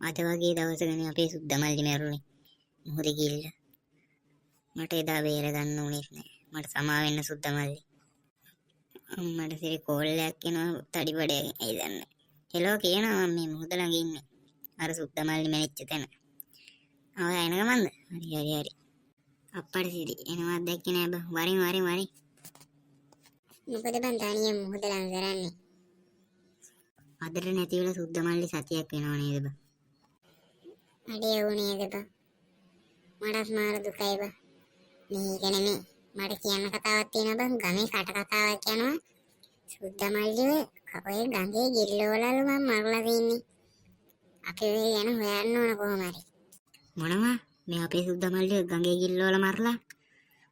අද වගේ දවසකනේ අපේ සුද්දමල්ලි මැරුණේ. මොහොතේ ගිහිල්ලා. මට එදා බේර ගන්න උනේත් නෑ. මට සමා වෙන්න සුද්දමල්ලි. මට සිරි කෝල් එකක් එනවා තඩිබඩයෙන්. ඒ දන්නේ. හෙලෝ කියනවා මම මේ මොහොත ළඟ ඉන්නේ. අර සුද්දමල්ලි මැනිච්ච තැන. ආව එන ගමන්ද? හරි. අප්පට සිරි එනවත් දැක්කේ නෑ බං. වරින්. මොකද බං තනියම මොහොත ළඟ කරන්නේ? අදට නැති වෙලා සුද්දමල්ලි සතියක් වෙනව නේද බං? අඩේ වුණේද බං? මටත් මාර දුකයි බං. මේක නෙමෙයි. මට කියන්න කතාවක් තියෙනවා බං. ගමේ කට කතාවක් යනවා. සුද්දමල්ලිව ඔය ගඟේ ගිල්ලවලලු මම මරලා තින්නේ. අපි ඔය යන හොයන්න ඕන කොහොම හරි. මොනවා? මේ අපේ සුද්දමල්ලි ගඟේ ගිල්ලවල මරලා?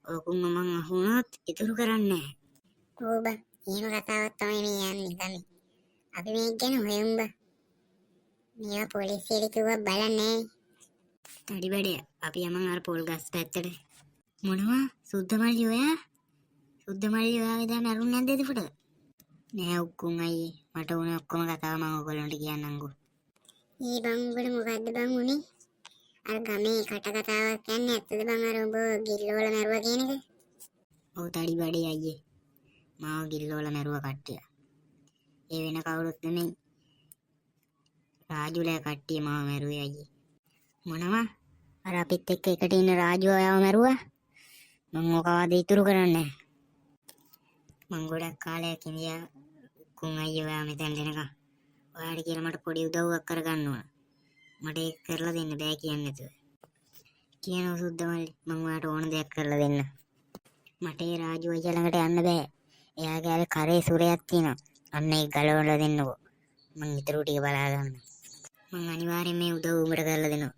ඕකුම මං අහුනොත් ඉතුරු කරන්නේ නැහැ. ඔව් බං. එහෙම කතාවක් තමයි මේ යන්නේ ගමේ. අපි මේක ගැන හොයමු බං. මේවා පොලිසියට කිව්වා බලන්නේ නැහැ. තඩිබඩේ අපි යමන් අර පොල් ගස් පැත්තට. මොනවා? සුද්දමල්ලි ඔයා? සුද්දමල්ලි ඔයා එදා මැරුන්නේ නැද්ද එතකොට? නෑ උක්කුන් අයියේ. මට උනේ ඔක්කොම කතාව මම ඔයගොල්ලන්ට කියන්නම්කෝ. ඒ බං උඹට මොකද්ද බං උනේ? අර ගමේ කට කතාවක් කියන්නේ ඇත්තද බං අර උඹ ගිල්ලවල මැරුවා කියන එක? ඔව් තඩිබඩේ අයියේ. මාව ගිල්ලවල මැරුවා කට්ටිය. ඒ වෙන කවුරුත් නෙමෙයි. රාජුලා කට්ටිය මාව මැරුවේ අයියේ. මොනවා? අර අපිත් එක්ක එකට ඉන්න රාජු අයව මැරුවා? මං ඕකවද ඉතුරු කරන්නේ නැහැ. මං ගොඩක් කාලයක් ඉඳියා උක්කුන් අයියේ ඔයා මෙතෙන් දෙනකම්. ඔයාට කියලා මට පොඩි උදව්වක් කරගන්න ඕන. මට ඒක කරලා දෙන්න බෑ කියන්නේ නැතුව. කියනවා සුද්දමල්ලි මං ඔයාට ඕන දෙයක් කරලා දෙන්න. මට ඒ රාජු අයියා ළඟට යන්න බෑ. එයාගේ අර කරේ සුරයක් තියෙනවා. අන්න ඒක ගලවලා දෙන්නකෝ. මං ඊටු ටික බලා ගන්න. මං අනිවාර්යෙන් මේ උදව් උඹට කරලා දෙනවා.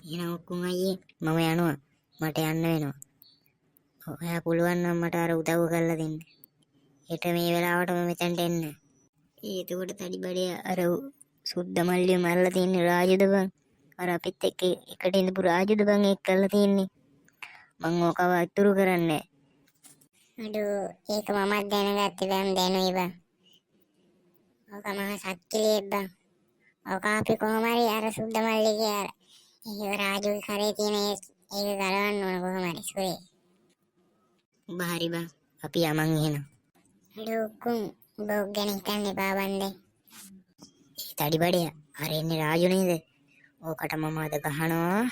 එහෙනම් උක්කුන් අයියේ මම යනවා. මට යන්න වෙනවා. ඔයා පුළුවන් නම් මට අර උදව් කරලා දෙන්න. හෙට මේ වෙලාවටම මෙතනට එන්න. ඒකට තඩිබඩේ අර සුද්දමල්ලිය මරලා තින්නේ රාජුද බං? අර අපිත් එක්ක එකට ඉඳපු රාජුද බං ඒක කරලා තින්නේ? මං ඕකව අතුරු කරන්නේ. අඩෝ ඒක මමත් දැනගත්තේ බං දැනුයි බං. ඔක මම සත්‍යෙලේ බං. ඔක අපි කොහොම හරි අර සුද්දමල්ලිගේ අර ඒ රාජුගේ කරේ තියෙන ඒක ගලවන්න ඕන කොහොම හරි සුරේ. ඔබ හරි බං. අපි යමන් එහෙනම්. අඩෝ උක්කුන් උඹ ඔක් ගැන හිතන්න එපා බන්දේ. තඩිබඩේ අර එන්නේ රාජු නේද? ඕකට මම අද ගහනවා.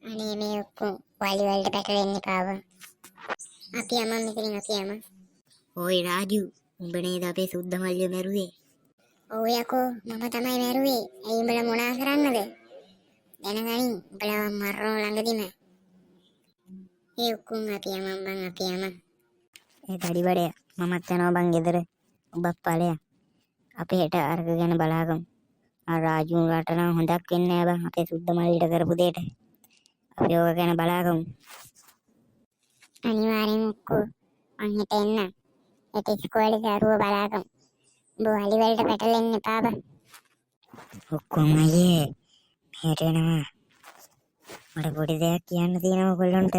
අනේ මේ උක්කුන් වලි වලට පැටලෙන්න එපා බං. අපි යමන් මෙතනින් අපි යමන්. ඕයි රාජු උඹ නේද අපේ සුද්දමල්ලිය මැරුවේ? ඔව් යකෝ මම තමයි මැරුවේ. ඇයි උඹලා මොනා කරන්නද? දැනගනින් උඹලා මරන ළඟදිම. ඒ උක්කුන් අපි යමන් බං අපි යමන්. ඒ තඩිබඩේ මමත් යනවා බං ගෙදර. ඔබත් ඵලයන්. අපි හෙට අර්ග ගැන බලාගමු. ආ රාජු රට නම් හොඳක් වෙන්නේ නැහැ බං අපේ සුද්දමල්ලිට කරපු දෙයට. අපි ඕක ගැන බලාගමු. අනිවාර්යෙන් උක්කෝ මං හෙට එන්න. හෙට ඉස්කෝලේ දරුවෝ බලාගමු. උඹ වලි වලට පැටලෙන්න එපා බං. ඔක්කොම අයියේ මෙහෙට එනවා. මට පොඩි දෙයක් කියන්න තියෙනවා ඔයගොල්ලන්ට.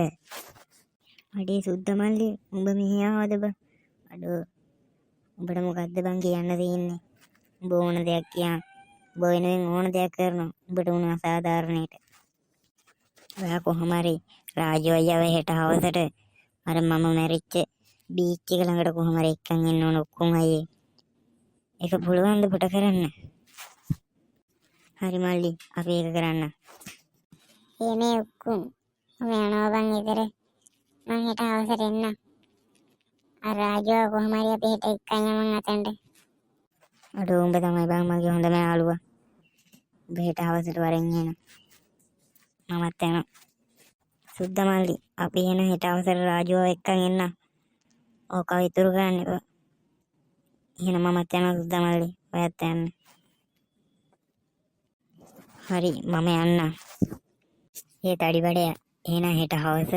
අඩේ සුද්දමල්ලි උඹ මෙහි ආවද බං? අඩෝ උඹට මොකද්ද බං කියන්න තියෙන්නේ? උඹ ඕන දෙයක් කියන්න. උඹ වෙනුවෙන් ඕන දෙයක් කරනවා. උඹට උණු අසාධාරණයට. ඔයා කොහොම හරි රාජු අයියාව හෙට හවසට අර මම මැරිච්ච බීච් එක ළඟට කොහොම හරි එක්කන් එන්න ඕන ඔක්කොම අයියේ. ඒක පුළුවන් ද පුට කරන්න? හරි මල්ලි අපි ඒක කරන්න. මේ උක්කුන් මම යනවා බං ගෙදර. මං හෙට හවසට එන්න. අර රාජුව කොහොම හරි අපි හෙට එක්කන් යමන් අතන්ට. අඩෝ උඹ තමයි බං මගේ හොඳම යාළුවා. උඹ හෙට හවසට වරෙන් එන්න. මමත් යනවා. සුද්දමල්ලි අපි එන හෙට හවසට රාජුව එක්කන් එන්න. ඕකව ඉතුරු කරන්න එපා. එහෙනම් මමත් යනවා සුද්දමල්ලි. ඔයත් යන්න. හරි මම යන්න. ඒ තඩිබඩේ එහෙනම් හෙට හවස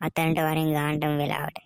අතන්ට වරෙන් ගාන්නටම වෙලාවට.